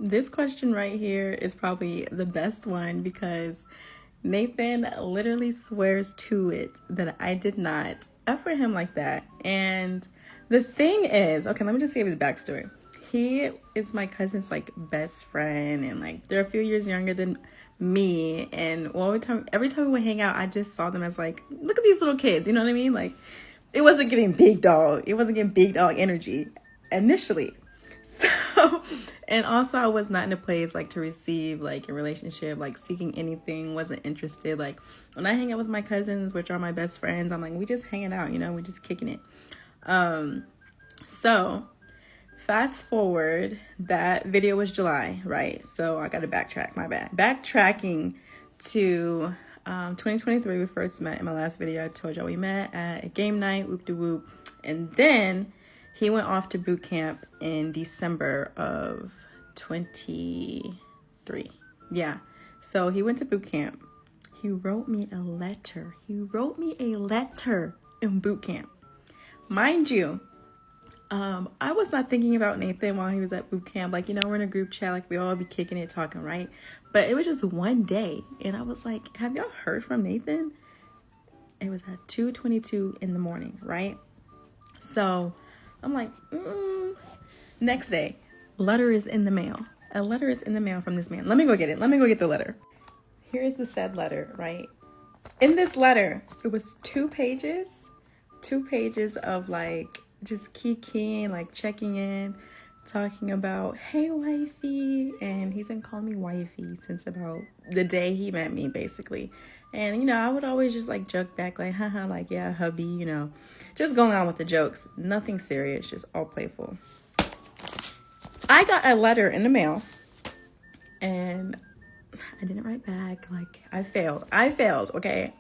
This question right here is probably the best one because Nathan literally swears to it that I did not offer him like that. And the thing is, okay, let me just give you the backstory. He is my cousin's like best friend, and like they're a few years younger than me. And every time we would hang out, I just saw them as like, look at these little kids, you know what I mean? Like, it wasn't getting big dog. It wasn't getting big dog energy initially. So, and also I was not in a place like to receive like a relationship, like seeking anything, wasn't interested. Like when I hang out with my cousins, which are my best friends, I'm like, we just hanging out, you know, we're just kicking it. So fast forward, that video was July, right? So I got to backtrack, my bad. Backtracking to 2023, we first met. In my last video, I told y'all we met at a game night, whoop de whoop. And then he went off to boot camp in December of 23. Yeah. So he went to boot camp. He wrote me a letter. In boot camp. Mind you, I was not thinking about Nathan while he was at boot camp. Like, you know, we're in a group chat, like we all be kicking it, talking, right? But it was just one day. And I was like, have y'all heard from Nathan? It was at 2:22 in the morning, right? So I'm like, next day, letter is in the mail. A letter is in the mail from this man. Let me go get it. Let me go get the letter. Here is the said letter, right? In this letter, it was 2 pages of like just keying, like checking in, talking about, hey, wifey. And he's been calling me wifey since about the day he met me, basically. And, you know, I would always just like joke back, like, haha, like, yeah, hubby, you know, just going on with the jokes. Nothing serious, just all playful. I got a letter in the mail and I didn't write back. Like, I failed, okay?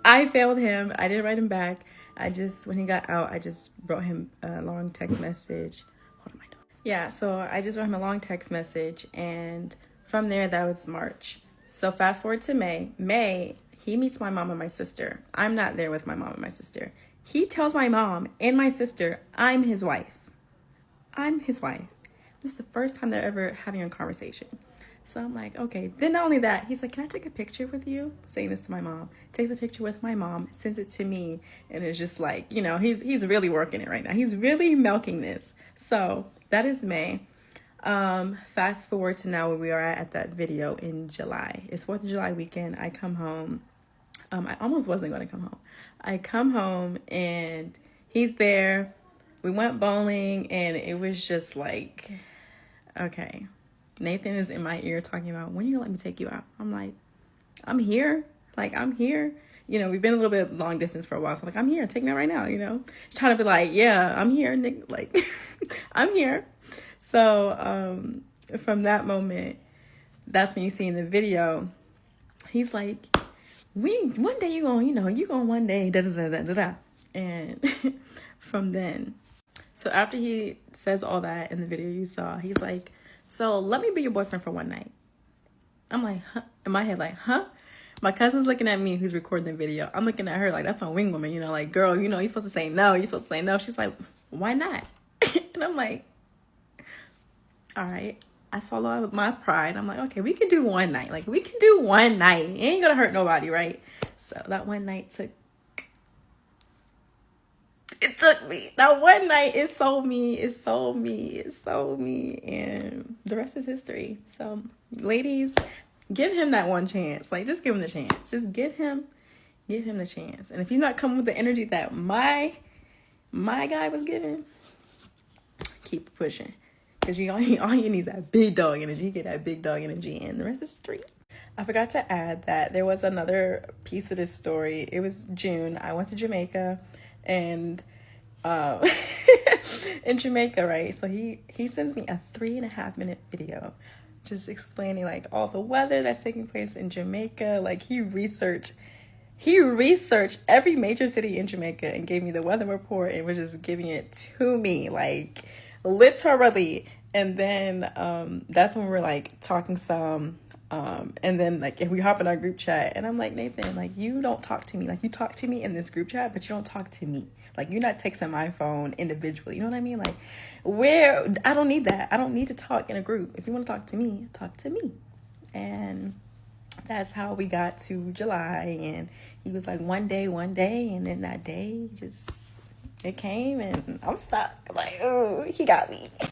I failed him. I didn't write him back. When he got out, I just wrote him a long text message. What am I doing? Yeah, so I just wrote him a long text message. And from there, that was March. So fast forward to May. May, he meets my mom and my sister. I'm not there with my mom and my sister. He tells my mom and my sister, I'm his wife. This is the first time they're ever having a conversation. So I'm like, okay. Then not only that, he's like, can I take a picture with you? Saying this to my mom. Takes a picture with my mom, sends it to me, and it's just like, you know, he's really working it right now. He's really milking this. So that is May. Fast forward to now where we are at that video in July. It's 4th of July weekend. I come home. I almost wasn't going to come home. I come home and he's there. We went bowling and it was just like, okay. Nathan is in my ear talking about, when are you gonna let me take you out? I'm like, I'm here. You know, we've been a little bit long distance for a while. So I'm like, I'm here. Take me out right now, you know? She's trying to be like, yeah, I'm here, Nick. Like, I'm here. So from that moment, that's when you see in the video, he's like, one day you gonna one day, da da da da da da. And from then, so after he says all that in the video you saw, he's like, so let me be your boyfriend for one night. I'm like, huh? In my head, like, huh? My cousin's looking at me who's recording the video. I'm looking at her like, that's my wing woman, you know, like, girl, you know, you're supposed to say no. She's like, why not? And I'm like, all right. I swallow with my pride. I'm like, okay, we can do one night. Like, we can do one night. It ain't gonna hurt nobody, right? So that one night took me. That one night, it sold me. And the rest is history. So, ladies, give him that one chance. Like, just give him the chance. Just give him the chance. And if he's not coming with the energy that my guy was giving, keep pushing. Because all you need is that big dog energy. You get that big dog energy, and the rest is history. I forgot to add that there was another piece of this story. It was June. I went to Jamaica, and in Jamaica, right? So he sends me a 3.5-minute video just explaining like all the weather that's taking place in Jamaica. Like he researched every major city in Jamaica and gave me the weather report and was just giving it to me, like literally. And then that's when we're like talking some. And then like if we hop in our group chat and I'm like, Nathan, like you don't talk to me. Like you talk to me in this group chat, but you don't talk to me. Like, you're not texting my phone individually. You know what I mean? Like, where I don't need that. I don't need to talk in a group. If you want to talk to me, talk to me. And that's how we got to July. And he was like, one day. And then that day, just, it came and I'm stuck. Like, oh, he got me.